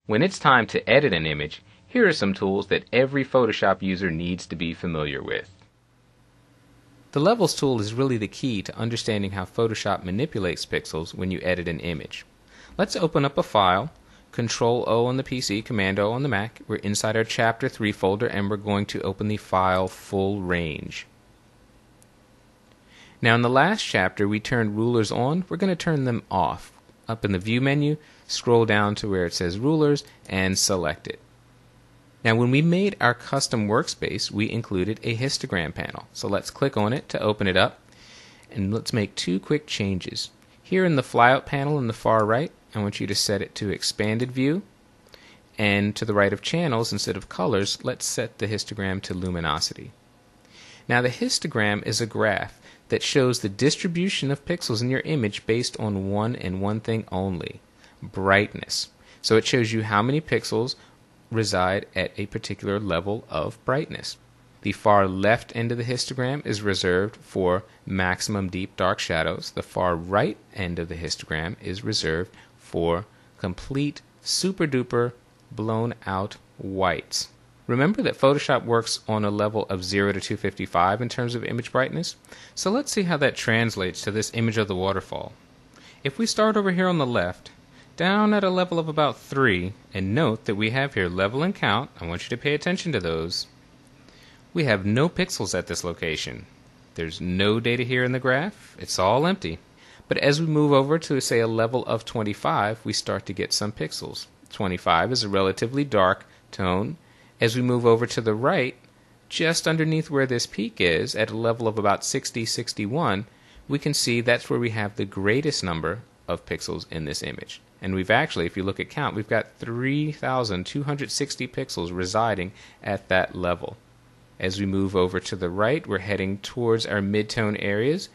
When it's time to edit an image, here are some tools that every Photoshop user needs to be familiar with. The Levels tool is really the key to understanding how Photoshop manipulates pixels when you edit an image. Let's open up a file, Control-O on the PC, Command-O on the Mac. We're inside our Chapter 3 folder and we're going to open the file Full Range. Now in the last chapter we turned rulers on. We're going to turn them off. Up in the View menu, scroll down to where it says Rulers and select it. Now when we made our custom workspace, we included a histogram panel. So let's click on it to open it up, and let's make two quick changes. Here in the flyout panel in the far right, I want you to set it to expanded view, and to the right of channels, instead of colors, let's set the histogram to luminosity. Now the histogram is a graph that shows the distribution of pixels in your image based on one and one thing only: brightness. So it shows you how many pixels reside at a particular level of brightness. The far left end of the histogram is reserved for maximum deep dark shadows. The far right end of the histogram is reserved for complete super duper blown out whites. Remember that Photoshop works on a level of 0 to 255 in terms of image brightness. So let's see how that translates to this image of the waterfall. If we start over here on the left, down at a level of about 3, and note that we have here level and count. I want you to pay attention to those. We have no pixels at this location. There's no data here in the graph. It's all empty. But as we move over to, say, a level of 25, we start to get some pixels. 25 is a relatively dark tone. As we move over to the right, just underneath where this peak is, at a level of about 60, 61, we can see that's where we have the greatest number of pixels in this image. And we've actually, if you look at count, we've got 3,260 pixels residing at that level. As we move over to the right, we're heading towards our mid-tone areas.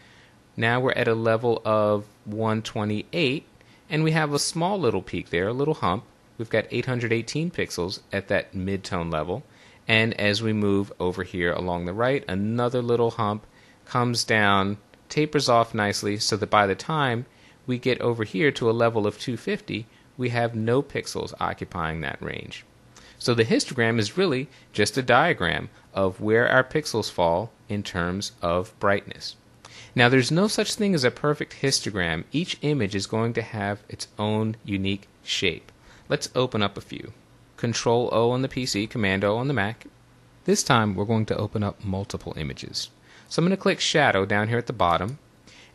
Now we're at a level of 128, and we have a small little peak there, a little hump. We've got 818 pixels at that mid-tone level. And as we move over here along the right, another little hump comes down, tapers off nicely, so that by the time we get over here to a level of 250, we have no pixels occupying that range. So the histogram is really just a diagram of where our pixels fall in terms of brightness. Now there's no such thing as a perfect histogram. Each image is going to have its own unique shape. Let's open up a few. Control-O on the PC, Command-O on the Mac. This time we're going to open up multiple images. So I'm going to click Shadow down here at the bottom.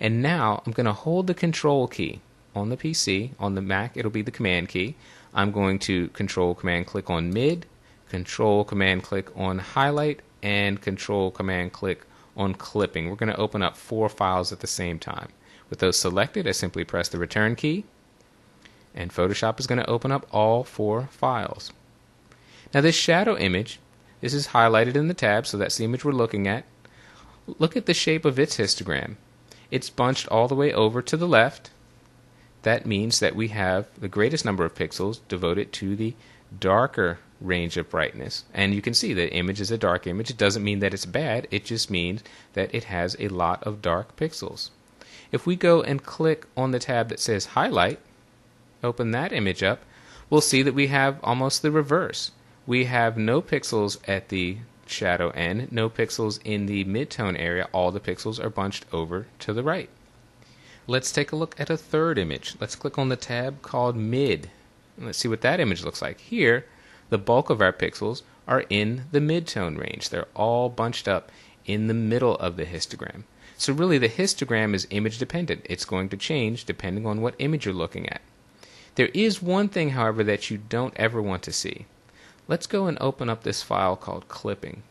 And now I'm going to hold the Control key on the PC. On the Mac, it'll be the Command key. I'm going to Control-Command-Click on Mid, Control-Command-Click on Highlight, and Control-Command-Click on Clipping. We're going to open up 4 files at the same time. With those selected, I simply press the Return key, and Photoshop is going to open up all 4 files. Now this shadow image, this is highlighted in the tab, so that's the image we're looking at. Look at the shape of its histogram. It's bunched all the way over to the left. That means that we have the greatest number of pixels devoted to the darker range of brightness. And you can see that image is a dark image. It doesn't mean that it's bad. It just means that it has a lot of dark pixels. If we go and click on the tab that says Highlight, open that image up, we'll see that we have almost the reverse. We have no pixels at the shadow end, no pixels in the mid-tone area. All the pixels are bunched over to the right. Let's take a look at a third image. Let's click on the tab called Mid. Let's see what that image looks like. Here, the bulk of our pixels are in the mid-tone range. They're all bunched up in the middle of the histogram. So really the histogram is image dependent. It's going to change depending on what image you're looking at. There is one thing, however, that you don't ever want to see. Let's go and open up this file called Clipping.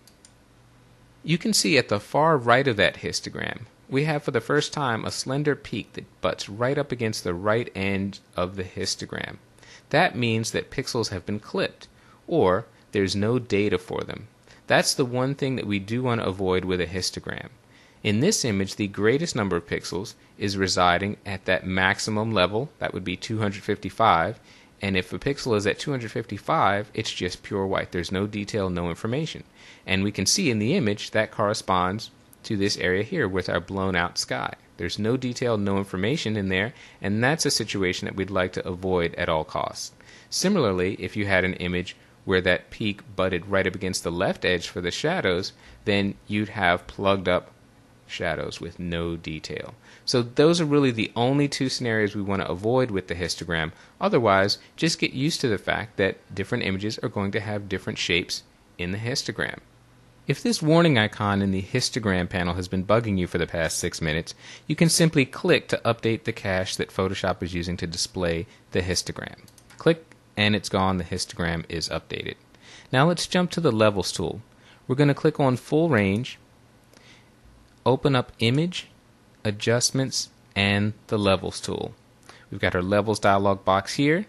You can see at the far right of that histogram, we have for the first time a slender peak that butts right up against the right end of the histogram. That means that pixels have been clipped, or there's no data for them. That's the one thing that we do want to avoid with a histogram. In this image, the greatest number of pixels is residing at that maximum level. That would be 255. And if a pixel is at 255, it's just pure white. There's no detail, no information. And we can see in the image that corresponds to this area here with our blown out sky. There's no detail, no information in there, and that's a situation that we'd like to avoid at all costs. Similarly, if you had an image where that peak butted right up against the left edge for the shadows, then you'd have plugged up shadows with no detail. So those are really the only two scenarios we want to avoid with the histogram. Otherwise, just get used to the fact that different images are going to have different shapes in the histogram. If this warning icon in the histogram panel has been bugging you for the past 6 minutes, you can simply click to update the cache that Photoshop is using to display the histogram. Click and it's gone. The histogram is updated. Now let's jump to the Levels tool. We're going to click on Full Range, open up Image, Adjustments, and the Levels tool. We've got our Levels dialog box here.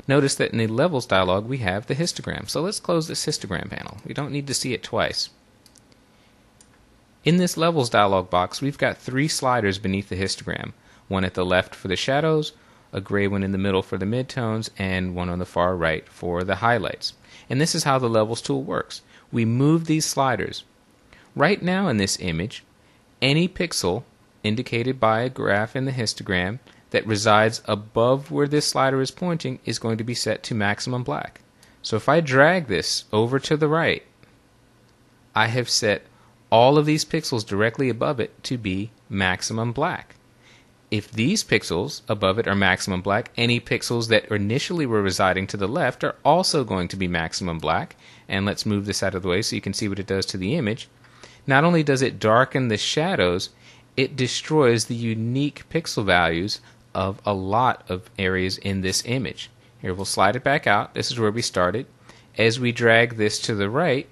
Notice that in the Levels dialog we have the histogram. So let's close this histogram panel. We don't need to see it twice. In this Levels dialog box we've got 3 sliders beneath the histogram. One at the left for the shadows, a gray one in the middle for the midtones, and one on the far right for the highlights. And this is how the Levels tool works. We move these sliders. Right now in this image, any pixel indicated by a graph in the histogram that resides above where this slider is pointing is going to be set to maximum black. So if I drag this over to the right, I have set all of these pixels directly above it to be maximum black. If these pixels above it are maximum black, any pixels that initially were residing to the left are also going to be maximum black. And let's move this out of the way so you can see what it does to the image. Not only does it darken the shadows, it destroys the unique pixel values of a lot of areas in this image. Here, we'll slide it back out. This is where we started. As we drag this to the right,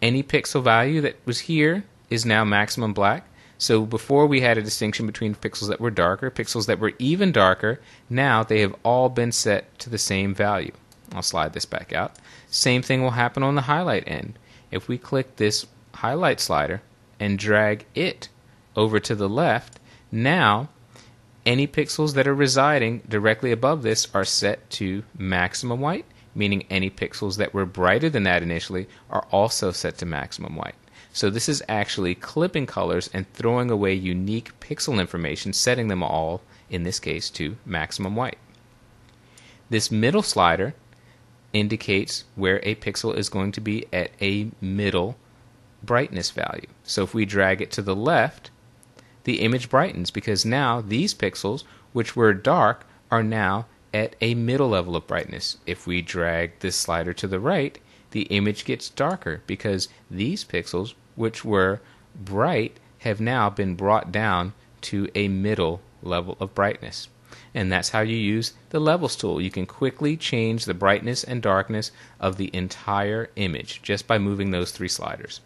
any pixel value that was here is now maximum black. So before we had a distinction between pixels that were darker, pixels that were even darker. Now they have all been set to the same value. I'll slide this back out. Same thing will happen on the highlight end. If we click this highlight slider and drag it over to the left, now any pixels that are residing directly above this are set to maximum white, meaning any pixels that were brighter than that initially are also set to maximum white. So this is actually clipping colors and throwing away unique pixel information, setting them all, in this case, to maximum white. This middle slider indicates where a pixel is going to be at a middle brightness value. So if we drag it to the left, the image brightens because now these pixels, which were dark, are now at a middle level of brightness. If we drag this slider to the right, the image gets darker because these pixels, which were bright, have now been brought down to a middle level of brightness. And that's how you use the Levels tool. You can quickly change the brightness and darkness of the entire image just by moving those 3 sliders.